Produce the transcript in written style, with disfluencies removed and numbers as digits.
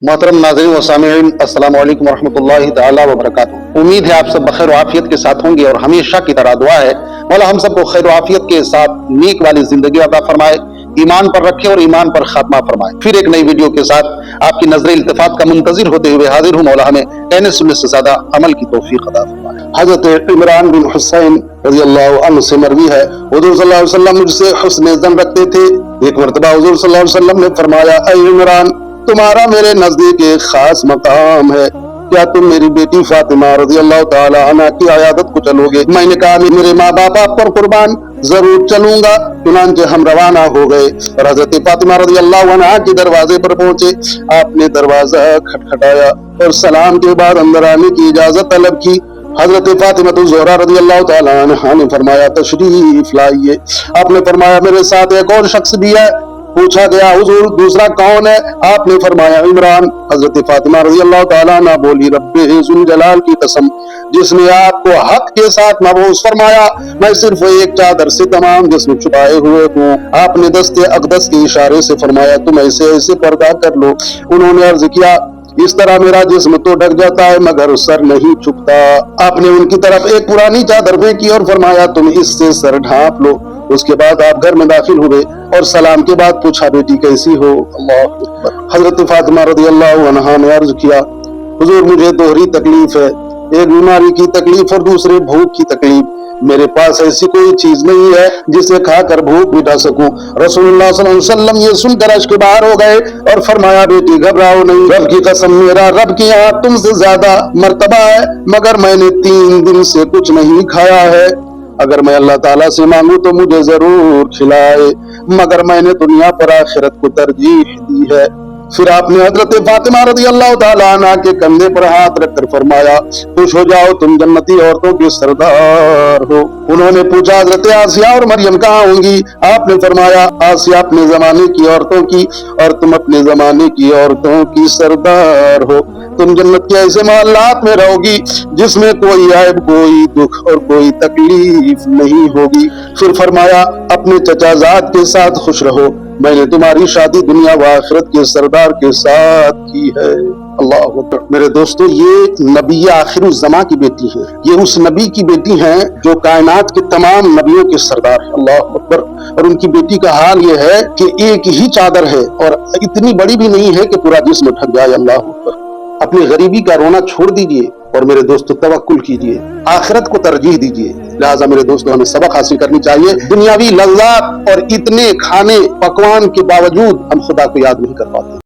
मोहतरम नाज़रीन व सामिईन, अस्सलाम वालेकुम रहमतुल्लाहि तआला व बरकातुहू। उम्मीद है आप सब बखैर व आफियत के साथ होंगे और हमेशा की तरह दुआ है मौला हम सबको खैर व आफियत के साथ नेक वाली जिंदगी अता फरमाए, ईमान पर रखे और ईमान पर खात्मा फरमाए। फिर एक नई वीडियो के साथ आपकी नजर इल्तिफात का मुंतजिर होते हुए हाजिर हूँ। मौला हमें कहने सुनने से ज्यादा अमल की तौफीक अता फरमाए। हजरत इमरान बिन हुसैन रज़ियल्लाहु अन्हु से मरवी है, हुज़ूर सल्लल्लाहु अलैहि वसल्लम मुझसे हुस्न ज़न रखते थे। एक मरतबा हुज़ूर सल्लल्लाहु अलैहि वसल्लम ने फरमाया, ऐ इमरान, तुम्हारा मेरे नजदीक एक खास मकाम है, क्या तुम मेरी बेटी फातिमा रज़ियल्लाहु ताला अन्हा की अयादत को चलोगे? मैंने कहा, मेरे माँ बाप आप पर कुर्बान, जरूर चलूंगा। चुनांचे हम रवाना हो गए और हजरत फातिमा रज़ियल्लाहु अन्हा के दरवाजे पर पहुंचे। आपने दरवाजा खटखटाया और सलाम के बाद अंदर आने की इजाजत तलब की। हजरत फातिमा ज़ोहरा रज़ियल्लाहु ताला अन्हा ने फरमाया, तशरीफ लाइए। आपने फरमाया, मेरे साथ एक और शख्स भी है। पूछा गया, हुजूर दूसरा कौन है? आपने फरमाया, इमरान। हजरत फातिमा रज़ियल्लाहु ताला अन्हा बोली, रब्बे ज़ुल जलाल की कसम, जिसने आपको हक के साथ मबऊस फरमाया, मैं सिर्फ एक चादर से तमाम जिस्म छुपाए हुए हूँ। आपने दस्ते अक़दस के इशारे से फरमाया, तुम ऐसे ऐसे पर्दा कर लो। उन्होंने अर्ज किया, इस तरह मेरा जिस्म तो ढक जाता है मगर सर नहीं छुपता। आपने उनकी तरफ एक पुरानी चादर फेंकी और फरमाया, तुम इससे सर ढांप लो। उसके बाद आप घर में दाखिल हुए और सलाम के बाद पूछा, बेटी कैसी हो? अल्लाह अकबर। हजरत फातिमा रज़ियल्लाहु अन्हा ने अर्ज किया, हुजूर मुझे दोहरी तकलीफ है, एक बीमारी की तकलीफ और दूसरे भूख की तकलीफ। मेरे पास ऐसी कोई चीज नहीं है जिसे खाकर भूख मिटा सकूं। रसूलुल्लाह सल्लल्लाहु अलैहि वसल्लम ये सुनकर अश्क बाहर हो गए और फरमाया, बेटी घबराओ नहीं, रब की कसम, मेरा रब की यहाँ तुमसे ज्यादा मर्तबा है, मगर मैंने 3 दिन से कुछ नहीं खाया है। अगर मैं अल्लाह ताला से मांगू तो मुझे जरूर खिलाए, मगर मैंने दुनिया पर आखिरत को तरजीह दी है। फिर आपने हजरत फातिमा रज़ियल्लाहु ताला अन्हा के कंधे पर हाथ रखकर फरमाया, खुश हो जाओ, तुम जन्नती औरतों के सरदार हो। उन्होंने पूछा, हजरत आसिया और मरियम कहाँ होंगी? आपने फरमाया, आसिया अपने जमाने की औरतों की और तुम अपने जमाने की औरतों की सरदार हो। तुम जन्नत के ऐसे मोहल्लात में रहोगी जिसमें कोई ऐब, कोई दुख और कोई तकलीफ नहीं होगी। फिर फरमाया, अपने चचाजाद के साथ खुश रहो, मैंने तुम्हारी शादी दुनिया व आखिरत के सरदार के साथ की है। अल्लाह अकबर। मेरे दोस्तों, ये नबी आखिरुज़्ज़मा की बेटी है। ये उस नबी की बेटी हैं जो कायनात के तमाम नबियों के सरदार है। अल्लाह अकबर। और उनकी बेटी का हाल ये है कि एक ही चादर है और इतनी बड़ी भी नहीं है कि पूरा जिस्म ढक जाए। अल्लाह अकबर। अपनी गरीबी का रोना छोड़ दीजिए और मेरे दोस्तों तवक्कुल कीजिए, आखिरत को तरजीह दीजिए। लिहाजा मेरे दोस्तों, हमें सबक हासिल करनी चाहिए। दुनियावी लज़्ज़ात और इतने खाने पकवान के बावजूद हम खुदा को याद नहीं कर पाते।